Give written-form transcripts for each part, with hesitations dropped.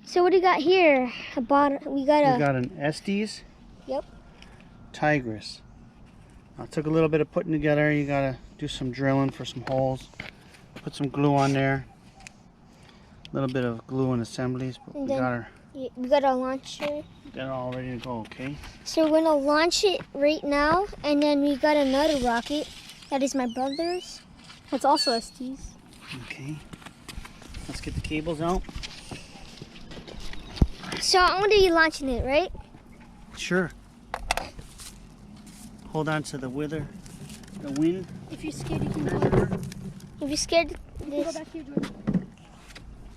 So what do you got here? We got an Estes. Yep. Tigris. Now, it took a little bit of putting together. You gotta do some drilling for some holes. Put some glue on there. A little bit of glue and assemblies, but we gotta launch it. Got it all ready to go, okay? So we're gonna launch it right now, and then we got another rocket. That is my brother's. That's also Estes. Okay. Let's get the cables out. So I'm gonna be launching it, right? Sure. Hold on to the wind. If you're scared, you can go. If you're scared, go back here, Jordan.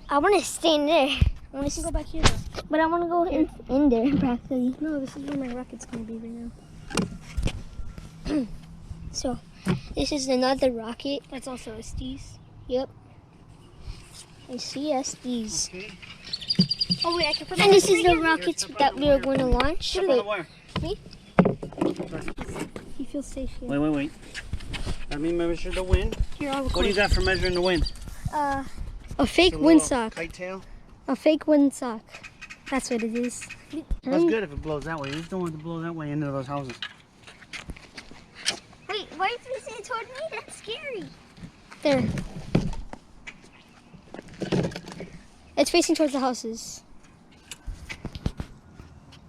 I want to stay in there. I want to go back here, though. But I want to go in there, practically. No, this is where my rocket's going to be right now. So, this is another rocket. That's also Estes. Yep. I see Estes. Okay. Oh, wait, I can put And this is the rockets that we are going to launch. Wait. Me? He feels safe here. Wait. Let me measure the wind. Here, what do you got for measuring the wind? A fake windsock. Kite tail? A fake windsock. That's what it is. That's good if it blows that way. You just don't want it to blow that way into those houses. Wait, why are you facing toward me? That's scary. There. It's facing towards the houses.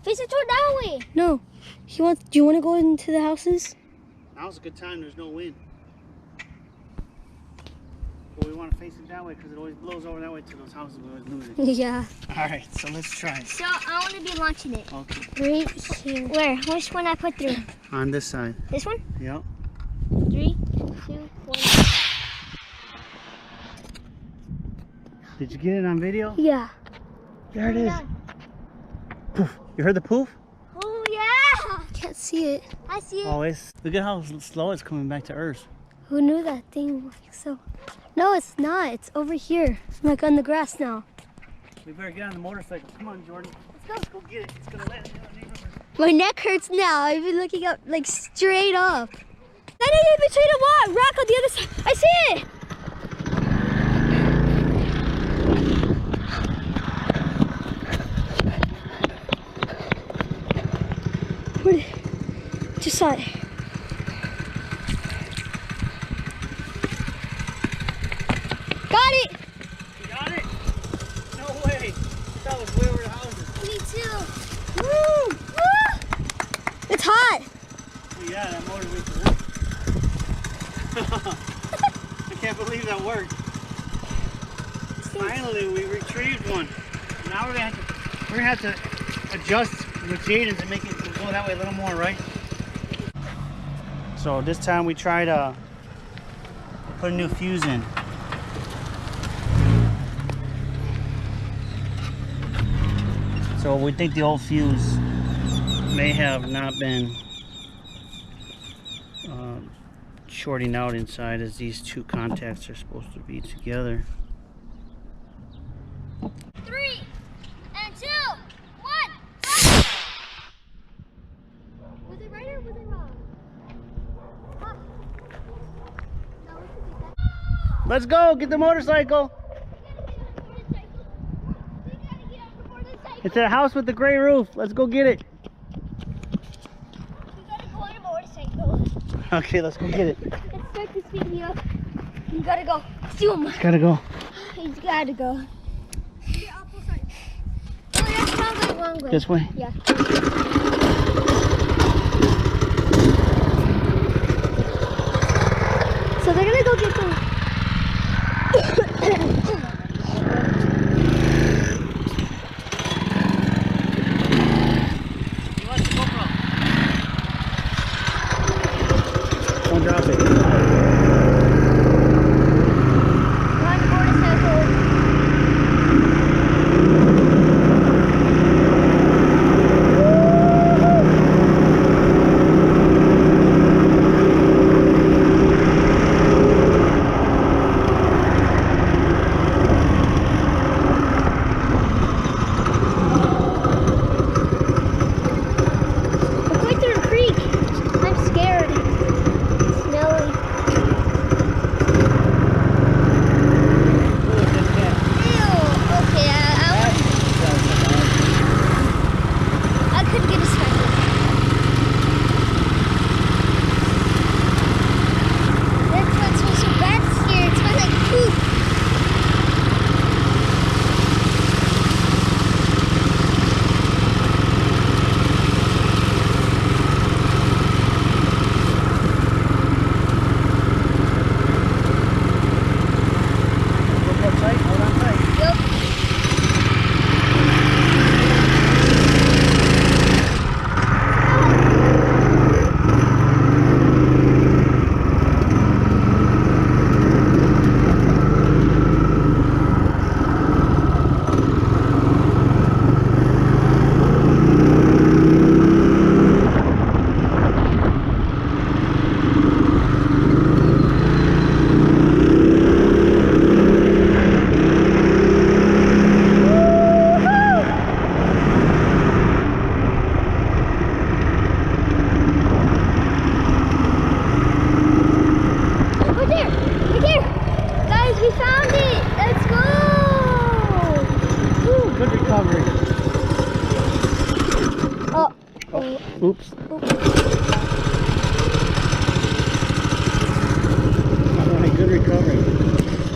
Facing toward that way. No. Do you want to go into the houses? Now's a good time. There's no wind. But we want to face it that way because it always blows over that way to those houses. We always lose it. Yeah. All right, so let's try it. So I want to be launching it. Okay. Right here. Where? Which one I put through? On this side. This one? Yep. 3, 2, 1. Did you get it on video? Yeah. There it is. Poof. You heard the poof? Oh yeah. Can't see it. I see it. Oh, look at how slow it's coming back to Earth. Who knew that thing was so? No, it's not. It's over here. I'm like on the grass now. We better get on the motorcycle. Come on, Jordan. Let's go get it. It's gonna land in the neighborhood. My neck hurts now. I've been looking up like straight up. I didn't even between a rock on the other side. I see it. Just saw it. Got it! You got it? No way. That was way over the houses. Me too. Woo! Woo! It's hot. Oh, yeah, that motor makes it. I can't believe that worked. Finally, we retrieved one. Now we're gonna have to adjust with Jaiden to make it go that way a little more, right? So this time we try to put a new fuse in. So we think the old fuse may have not been shorting out inside, as these two contacts are supposed to be together. 3, 2, 1. Was it right or was it wrong? Let's go, get the motorcycle. It's a house with the gray roof. Let's go get it. You gotta go on a motorcycle. Okay, let's go get it. Let's start this video. You gotta go. Zoom. Gotta go. He's gotta go. Oh, that sounds like wrong way. This way? Yeah. So they're gonna go get them. Don't drop it. On the motorcycle. We found it! Let's go! Woo, good recovery. Oh. Oops. Alright, good recovery.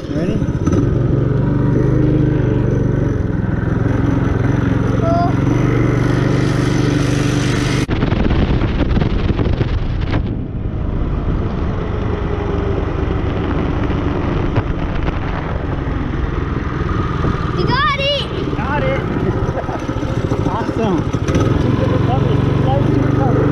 You ready? You got it! Got it! Awesome! Good recovery. Nice recovery.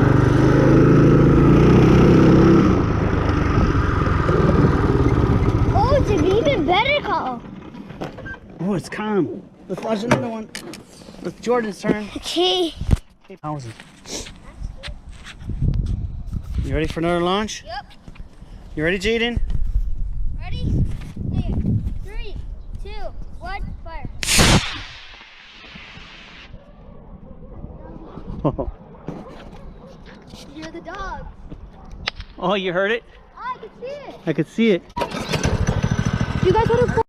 Oh, it's an even better call. Oh, it's calm. Let's watch another one. It's Jordan's turn. Okay. How's it? You ready for another launch? Yep. You ready, Jaiden? Ready? Here. 3, 2, 1, fire. You're the dog. Oh, you heard it? Oh, I can see it. I could see it. You guys want to